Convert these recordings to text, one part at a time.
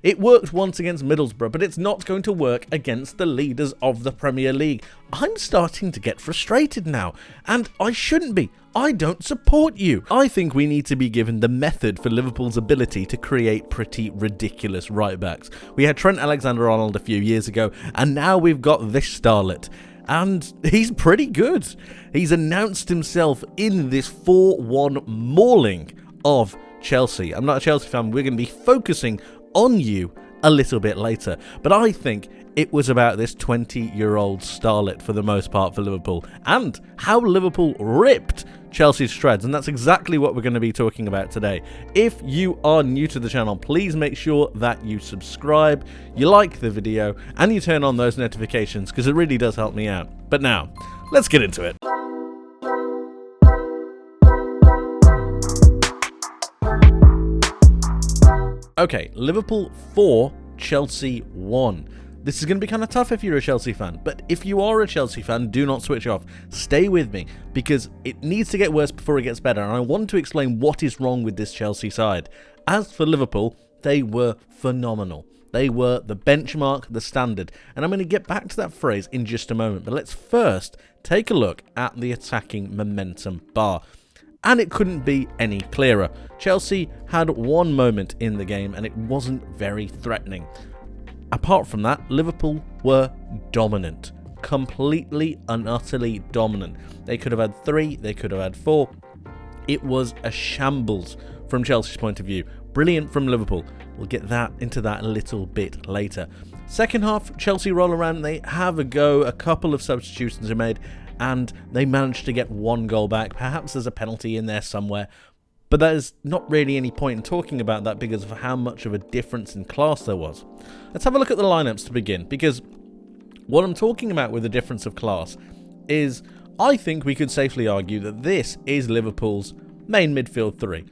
It worked once against Middlesbrough, but it's not going to work against the leaders of the Premier League. I'm starting to get frustrated now, and I shouldn't be. I don't support you. I think we need to be given the method for Liverpool's ability to create pretty ridiculous right-backs. We had Trent Alexander-Arnold a few years ago, and now we've got this starlet. And he's pretty good. He's announced himself in this 4-1 mauling of Chelsea. I'm not a Chelsea fan. We're going to be focusing on you a little bit later. But I think it was about this 20-year-old starlet for the most part for Liverpool, and how Liverpool ripped Chelsea's shreds, and that's exactly what we're going to be talking about today. If you are new to the channel, please make sure that you subscribe, you like the video, and you turn on those notifications, because it really does help me out. But now, let's get into it. Okay, Liverpool 4, Chelsea 1. This is going to be kind of tough if you're a Chelsea fan, but if you are a Chelsea fan, do not switch off. Stay with me, because it needs to get worse before it gets better, and I want to explain what is wrong with this Chelsea side. As for Liverpool, they were phenomenal. They were the benchmark, the standard, and I'm going to get back to that phrase in just a moment, but let's first take a look at the attacking momentum bar. And it couldn't be any clearer. Chelsea had one moment in the game, and it wasn't very threatening. Apart from that, Liverpool were dominant. Completely and utterly dominant. They could have had 3, they could have had 4. It was a shambles from Chelsea's point of view. Brilliant from Liverpool. We'll get into that a little bit later. Second half, Chelsea roll around, they have a go. A couple of substitutions are made, and they managed to get 1 goal back. Perhaps there's a penalty in there somewhere, but there's not really any point in talking about that because of how much of a difference in class there was. Let's have a look at the lineups to begin, because what I'm talking about with the difference of class is I think we could safely argue that this is Liverpool's main midfield 3.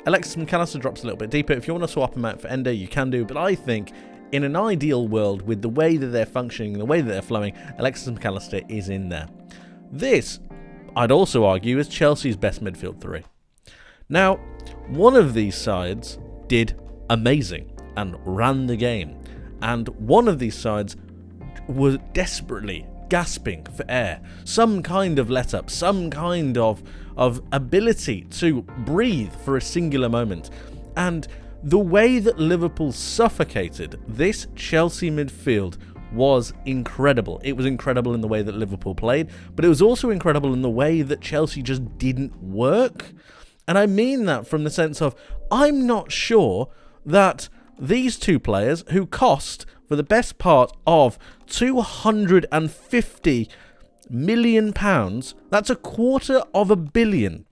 Alexis McAllister drops a little bit deeper. If you want to swap him out for Endo, you can do, but I think in an ideal world, with the way that they're functioning, the way that they're flowing, Alexis McAllister is in there. This, I'd also argue, is Chelsea's best midfield 3. Now, one of these sides did amazing and ran the game, and one of these sides was desperately gasping for air, some kind of let-up, some kind of ability to breathe for a singular moment. And the way that Liverpool suffocated this Chelsea midfield was incredible. It was incredible in the way that Liverpool played, but it was also incredible in the way that Chelsea just didn't work. And I mean that from the sense of, I'm not sure that these two players, who cost for the best part of £250 million, that's £250 million,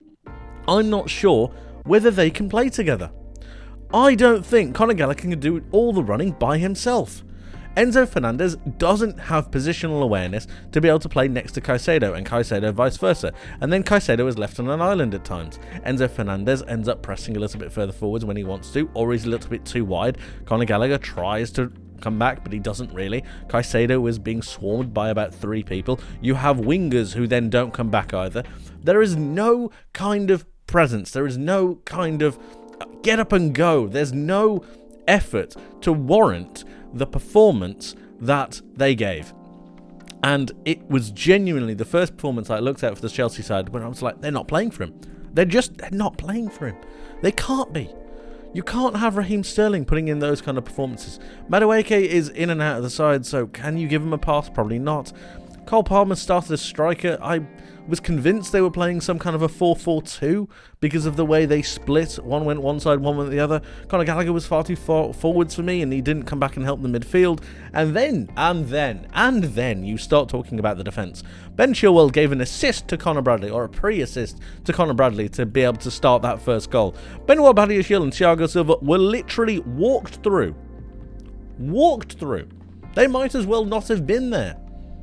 I'm not sure whether they can play together. I don't think Conor Gallagher can do all the running by himself. Enzo Fernandez doesn't have positional awareness to be able to play next to Caicedo, and Caicedo vice versa. And then Caicedo is left on an island at times. Enzo Fernandez ends up pressing a little bit further forwards when he wants to, or he's a little bit too wide. Conor Gallagher tries to come back, but he doesn't really. Caicedo is being swarmed by about 3 people. You have wingers who then don't come back either. There is no kind of presence. There is no kind of get up and go. There's no effort to warrant the performance that they gave. And it was genuinely the first performance I looked at for the Chelsea side when I was like, they're not playing for him. They're not playing for him. They can't be. You can't have Raheem Sterling putting in those kind of performances. Madueke is in and out of the side, so can you give him a pass? Probably not. Cole Palmer started as striker. I was convinced they were playing some kind of a 4-4-2 because of the way they split. One went one side, one went the other. Conor Gallagher was far too far forwards for me, and he didn't come back and help the midfield. And then you start talking about the defence. Ben Chilwell gave an assist to Conor Bradley, or a pre-assist to Conor Bradley, to be able to start that first goal. Benoit Badiashile and Thiago Silva were literally walked through. They might as well not have been there.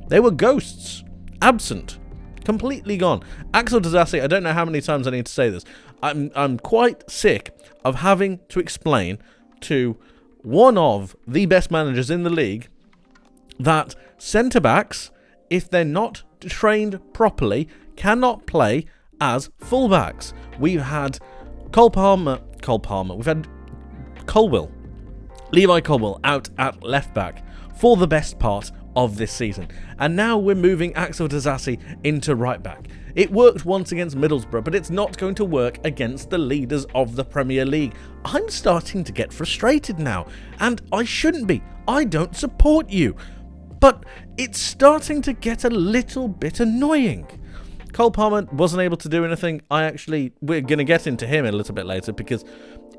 They were ghosts. Absent. Completely gone. Axel Disasi, I don't know how many times I need to say this. I'm quite sick of having to explain to one of the best managers in the league that centre-backs, if they're not trained properly, cannot play as full-backs. We've had Cole Palmer. We've had Colwill. Levi Colwill out at left back for the best part of this season. And now we're moving Axel Disasi into right back. It worked once against Middlesbrough, but it's not going to work against the leaders of the Premier League. I'm starting to get frustrated now, and I shouldn't be. I don't support you. But it's starting to get a little bit annoying. Cole Palmer wasn't able to do anything. We're going to get into him a little bit later, because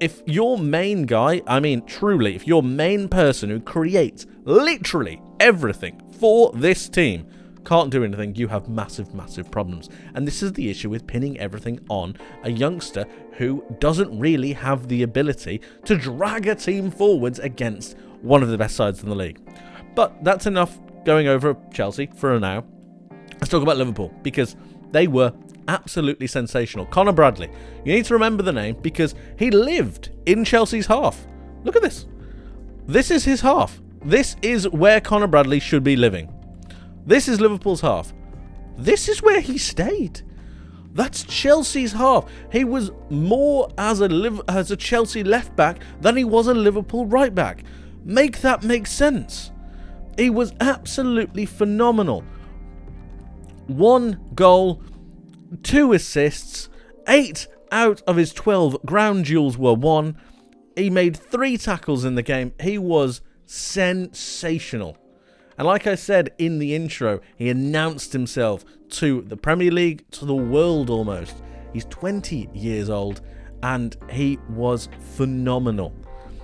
if your main guy, truly, if your main person who creates literally everything for this team can't do anything, you have massive, massive problems. And this is the issue with pinning everything on a youngster who doesn't really have the ability to drag a team forwards against one of the best sides in the league. But that's enough going over Chelsea for now. Let's talk about Liverpool, because they were absolutely sensational. Conor Bradley, you need to remember the name because he lived in Chelsea's half. Look at this. This is his half. This is where Conor Bradley should be living. This is Liverpool's half. This is where he stayed. That's Chelsea's half. He was more as a Chelsea left back than he was a Liverpool right back. Make that make sense. He was absolutely phenomenal. 1 goal, 2 assists, 8 out of his 12 ground duels were won. He made 3 tackles in the game. He was sensational. And like I said in the intro, he announced himself to the Premier League, to the world almost. He's 20 years old and he was phenomenal.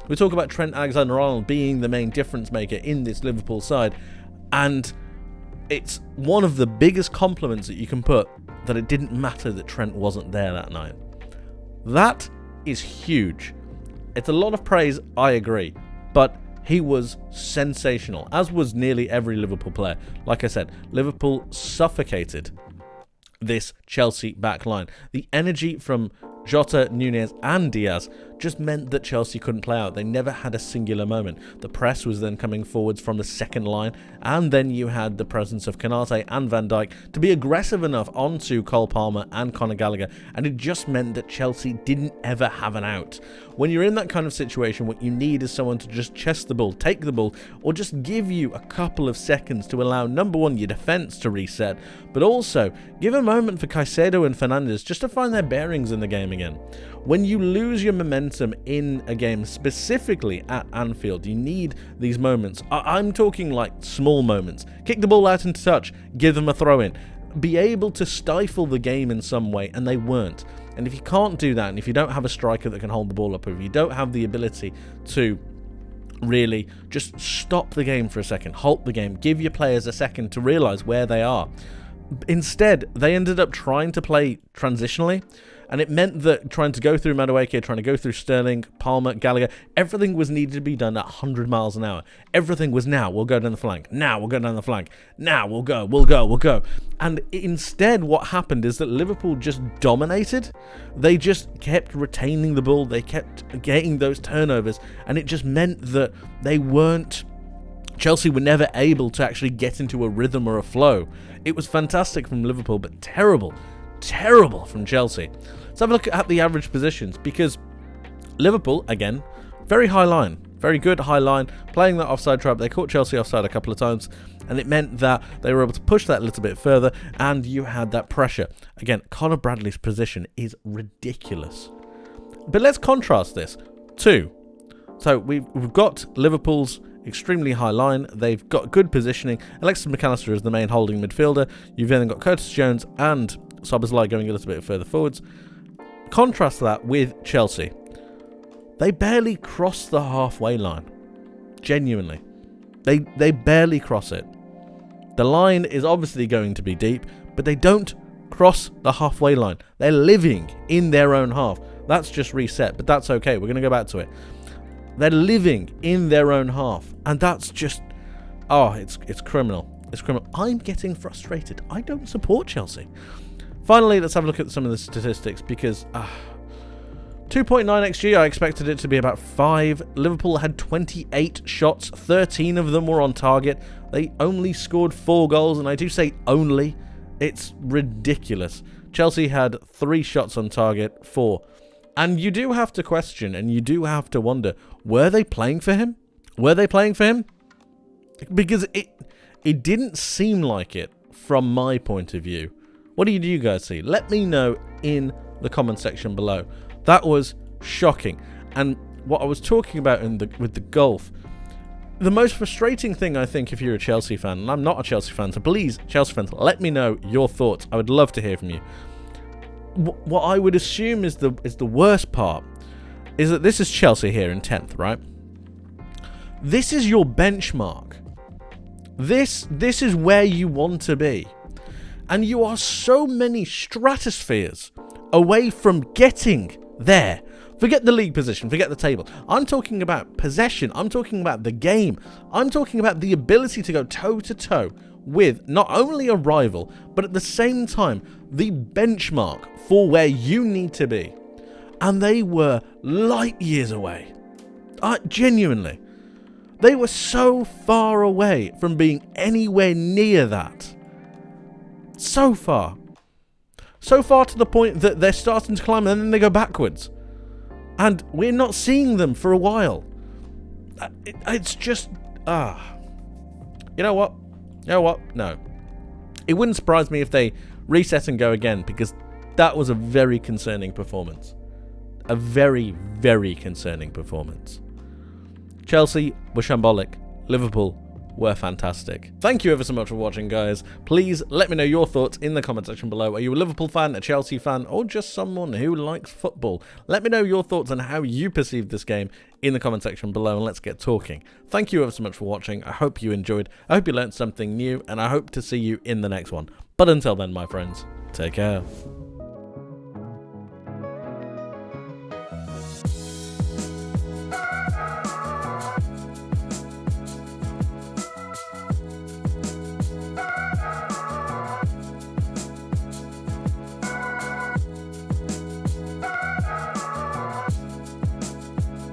We talk about Trent Alexander-Arnold being the main difference maker in this Liverpool side, and it's one of the biggest compliments that you can put that it didn't matter that Trent wasn't there that night. That is huge. It's a lot of praise, I agree, but he was sensational, as was nearly every Liverpool player. Like I said, Liverpool suffocated this Chelsea back line. The energy from Jota, Nunez and Diaz just meant that Chelsea couldn't play out. They never had a singular moment. The press was then coming forwards from the second line, and then you had the presence of Konate and Van Dijk to be aggressive enough onto Cole Palmer and Conor Gallagher, and it just meant that Chelsea didn't ever have an out. When you're in that kind of situation, what you need is someone to just chest the ball, take the ball, or just give you a couple of seconds to allow, number one, your defence to reset, but also give a moment for Caicedo and Fernandes just to find their bearings in the game again. When you lose your momentum in a game, specifically at Anfield, you need these moments. I'm talking like small moments. Kick the ball out into touch, give them a throw-in. Be able to stifle the game in some way, and they weren't. And if you can't do that, and if you don't have a striker that can hold the ball up, or if you don't have the ability to really just stop the game for a second, halt the game, give your players a second to realise where they are. Instead, they ended up trying to play transitionally, and it meant that trying to go through Madueke, trying to go through Sterling, Palmer, Gallagher, everything was needed to be done at 100 miles an hour. Everything was now, we'll go down the flank. Now, we'll go down the flank. Now, we'll go. And instead, what happened is that Liverpool just dominated. They just kept retaining the ball. They kept getting those turnovers. And it just meant that Chelsea were never able to actually get into a rhythm or a flow. It was fantastic from Liverpool, but terrible from Chelsea. Let's have a look at the average positions, because Liverpool, again, very high line, very good high line, playing that offside trap. They caught Chelsea offside a couple of times, and it meant that they were able to push that a little bit further, and you had that pressure. Again, Conor Bradley's position is ridiculous. But let's contrast this too. So we've got Liverpool's extremely high line. They've got good positioning. Alexis McAllister is the main holding midfielder. You've then got Curtis Jones and Szoboszlai going a little bit further forwards. Contrast that with Chelsea. They barely cross the halfway line. Genuinely. They barely cross it. The line is obviously going to be deep, but they don't cross the halfway line. They're living in their own half. That's just reset, but that's okay. We're going to go back to it. They're living in their own half, and that's just, it's criminal. It's criminal. I'm getting frustrated. I don't support Chelsea. Finally, let's have a look at some of the statistics, because 2.9 XG, I expected it to be about 5. Liverpool had 28 shots, 13 of them were on target. They only scored 4 goals, and I do say only. It's ridiculous. Chelsea had 3 shots on target, 4. And you do have to question, and you do have to wonder, were they playing for him? Were they playing for him? Because it didn't seem like it from my point of view. What do you guys see? Let me know in the comment section below. That was shocking. And what I was talking about with the golf, the most frustrating thing, I think, if you're a Chelsea fan, and I'm not a Chelsea fan, so please, Chelsea fans, let me know your thoughts. I would love to hear from you. What I would assume is the worst part is that this is Chelsea here in 10th, right? This is your benchmark. This is where you want to be. And you are so many stratospheres away from getting there. Forget the league position, forget the table. I'm talking about possession. I'm talking about the game. I'm talking about the ability to go toe-to-toe with not only a rival, but at the same time, the benchmark for where you need to be. And they were light years away. Genuinely. They were so far away from being anywhere near that. So far. So far to the point that they're starting to climb and then they go backwards. And we're not seeing them for a while. It's just... You know what? No. It wouldn't surprise me if they reset and go again, because that was a very concerning performance. A very, very concerning performance. Chelsea were shambolic. Liverpool were fantastic. Thank you ever so much for watching, guys. Please let me know your thoughts in the comment section below. Are you a Liverpool fan, a Chelsea fan, or just someone who likes football? Let me know your thoughts on how you perceived this game in the comment section below, and let's get talking. Thank you ever so much for watching. I hope you enjoyed. I hope you learned something new, and I hope to see you in the next one. But until then, my friends, take care.